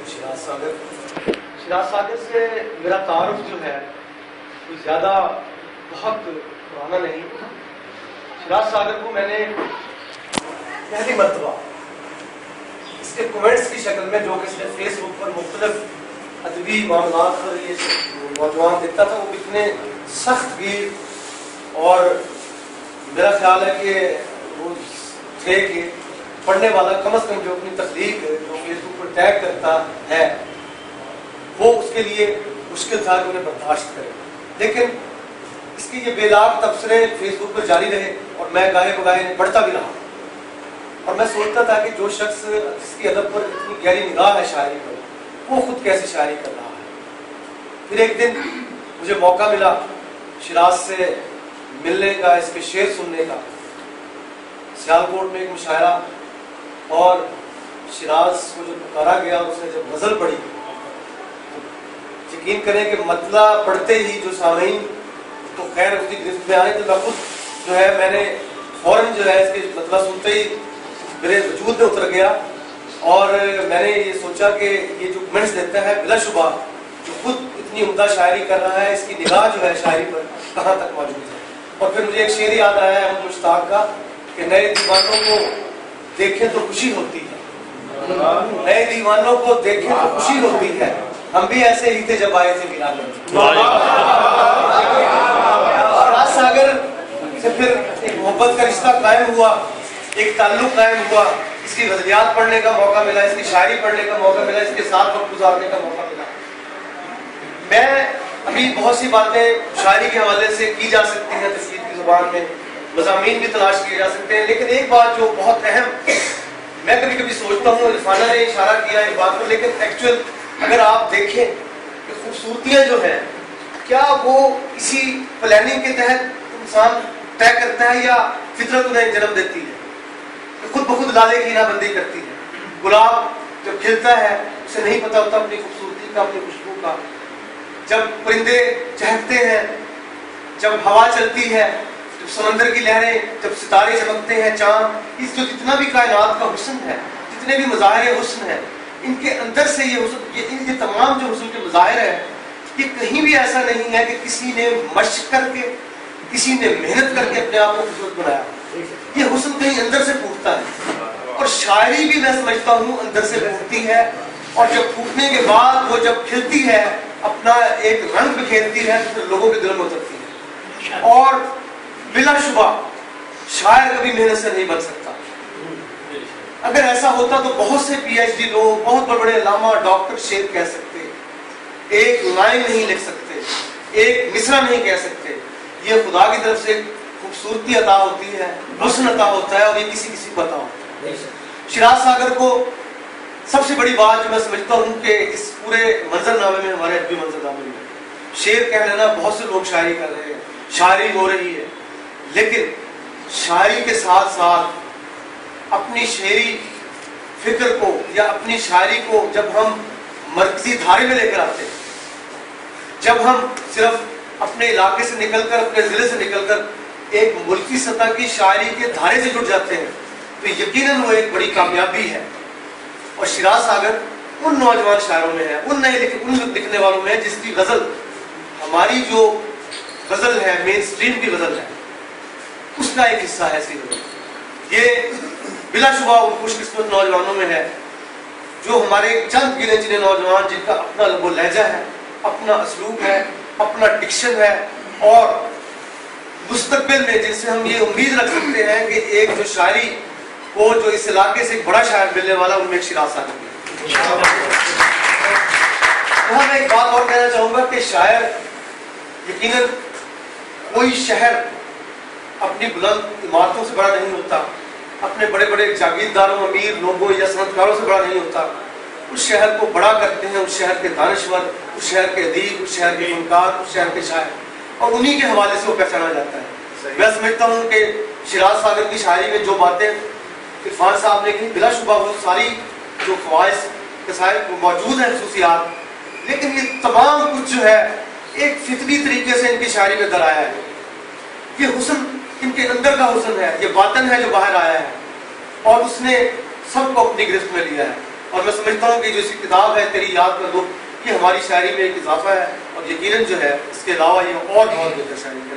شراز ساگر سے میرا تعارف جو ہے کوئی زیادہ بہت پرانا نہیں. شراز ساگر کو میں نے پہلی مرتبہ اس کے کومنٹس کی شکل میں، جو کہ اس نے فیس بک پر مختلف ادبی معاملات پر یہ نوجوان دیکھتا تھا، وہ اتنے سخت گیر اور میرا خیال ہے کہ وہ تھے کہ پڑھنے والا کم از کم جو اپنی تخلیق جو فیس بک پر ٹیگ کرتا ہے وہ اس کے لیے مشکل تھا کہ انہیں برداشت کرے. لیکن اس کے یہ بے لاگ تبصرے فیس بک پر جاری رہے اور میں گاہے بگاہے پڑھتا بھی رہا. اور میں سوچتا تھا کہ جو شخص جس کی ادب پر اتنی گہری نگاہ ہے شاعری پر، وہ خود کیسے شاعری کر رہا ہے. پھر ایک دن مجھے موقع ملا شراز سے ملنے کا، اس کے شعر سننے کا. سیالکوٹ میں ایک مشاعرہ، اور شراز کو جب پکارا گیا اور اس نے جب غزل پڑھی، یقین کریں کہ مطلع پڑھتے ہی جو سامعین تو خیر اس کی گرفت میں آئے، تو میں خود جو ہے میں نے فوراً جو ہے اس کے مطلع سنتے ہی میرے وجود میں اتر گیا. اور میں نے یہ سوچا کہ یہ جو کمنٹس دیتا ہے بلا شبہ جو خود اتنی عمدہ شاعری کر رہا ہے، اس کی نگاہ جو ہے شاعری پر کہاں تک موجود ہے. اور پھر مجھے ایک شعر یاد آیا ہے احمد مشتاق کا کہ نئے دیوانوں کو دیکھیں تو خوشی ہوتی ہے، نئے دیوانوں کو دیکھیں تو خوشی ہوتی ہے، ہم بھی ایسے ہی تھے جب آئے تھے میرا. شراز ساگر سے پھر ایک محبت کا رشتہ قائم ہوا، ایک تعلق قائم ہوا. اس کی غزلیات پڑھنے کا موقع ملا، اس کی شاعری پڑھنے کا موقع ملا، اس کے ساتھ وقت گزارنے کا موقع ملا. میں ابھی بہت سی باتیں شاعری کے حوالے سے کی جا سکتی ہیں، تشریح کی زبان میں مضامین بھی تلاش کیے جا سکتے ہیں، لیکن ایک بات جو بہت اہم میں کبھی کبھی سوچتا ہوں، رفانہ نے اشارہ کیا ایک بات پر، لیکن ایکچوئل اگر آپ دیکھیں کہ خوبصورتیاں جو ہیں کیا وہ کسی پلاننگ کے تحت انسان طے کرتا ہے یا فطرت انہیں جنم دیتی ہے، خود بخود لالے کی بندی کرتی ہے. گلاب جب کھلتا ہے اسے نہیں پتہ ہوتا اپنی خوبصورتی کا، اپنی خوشبو کا. جب پرندے چہکتے ہیں، جب ہوا چلتی ہے، جب سمندر کی لہریں، جب ستارے چمکتے ہیں، چاند، اس جو جتنا بھی کائنات کا حسن ہے، جتنے بھی مظاہر حسن ہیں، ان کے اندر سے یہ حسن، یہ تمام جو حسن کے مظاہر ہیں، یہ کہیں بھی ایسا نہیں ہے کہ کسی نے مشق کر کے، کسی نے محنت کر کے اپنے آپ کو خوبصورت بنایا. یہ حسن کہیں اندر سے پھوٹتا ہے، اور شاعری بھی میں سمجھتا ہوں اندر سے پھوٹتی ہے، اور جب پھوٹنے کے بعد وہ جب کھلتی ہے، اپنا ایک رنگ بکھیرتی ہے، تو پھر لوگوں کے دل میں اترتی ہے. اور بلا شبہ شاعر کبھی محنت سے نہیں بن سکتا. اگر ایسا ہوتا تو بہت سے پی ایچ ڈی لوگ، بہت بڑے بڑے علامہ، ڈاکٹر شعر کہہ سکتے، ایک لائن نہیں لکھ سکتے، ایک مصرع نہیں کہہ سکتے. یہ خدا کی طرف سے خوبصورتی عطا ہوتی ہے، حسن عطا ہوتا ہے، اور یہ کسی کسی کو عطا ہوتا ہے. شراز ساگر کو سب سے بڑی بات جو میں سمجھتا ہوں کہ اس پورے منظر نامے میں، ہمارے ادبی منظر نامے میں شعر کہہ لینا، بہت سے لوگ شاعری کر رہے ہیں، شاعری ہو رہی ہے، لیکن شاعری کے ساتھ ساتھ اپنی شعری فکر کو یا اپنی شاعری کو جب ہم مرکزی دھارے میں لے کر آتے ہیں، جب ہم صرف اپنے علاقے سے نکل کر، اپنے ضلع سے نکل کر ایک ملکی سطح کی شاعری کے دھارے سے جڑ جاتے ہیں، تو یقیناً وہ ایک بڑی کامیابی ہے. اور شراز ساگر ان نوجوان شاعروں میں ہے، ان لکھنے والوں میں ہے جس کی غزل، ہماری جو غزل ہے، مین سٹریم کی غزل ہے، اس کا ایک حصہ ہے. یہ بلا شبہ ان خوش قسمت نوجوانوں میں ہے جو ہمارے چند گنے چنے نوجوان جن کا اپنا لب و لہجہ ہے، اپنا اسلوب ہے، اپنا ڈکشن ہے، اور مستقبل میں جن سے ہم یہ امید رکھ سکتے ہیں کہ ایک جو شاعری کو جو اس علاقے سے ایک بڑا شاعر ملنے والا، ان میں ایک شراز ساگر ہے. یہاں میں ایک بات اور کہنا چاہوں گا کہ شاعر یقیناً کوئی شہر اپنی بلند عمارتوں سے بڑا نہیں ہوتا، اپنے بڑے بڑے جاگیرداروں، امیر لوگوں یا صنعتکاروں سے بڑا نہیں ہوتا. اس شہر کو بڑا کرتے ہیں اس شہر کے دانشور، اس شہر کے ادیب، اس شہر کے فنکار، اس شہر کے شاعر، اور انہی کے حوالے سے وہ پہچانا جاتا ہے. میں سمجھتا ہوں کہ شراز ساگر کی شاعری میں جو باتیں عرفان صاحب نے کی، بلا شبہ وہ ساری جو خواہش قصائد موجود ہیں، خصوصیات، لیکن یہ تمام کچھ جو ہے ایک فطری طریقے سے ان کی شاعری میں در آیا ہے. یہ حسن ان کے اندر کا حسن ہے، یہ باطن ہے جو باہر آیا ہے، اور اس نے سب کو اپنی گرفت میں لیا ہے. اور میں سمجھتا ہوں کہ جو اس کی کتاب ہے تیری یاد کا دکھ، یہ ہماری شاعری میں ایک اضافہ ہے، اور یقیناً جو ہے اس کے علاوہ یہ اور بہت بہتر شاعری ہے۔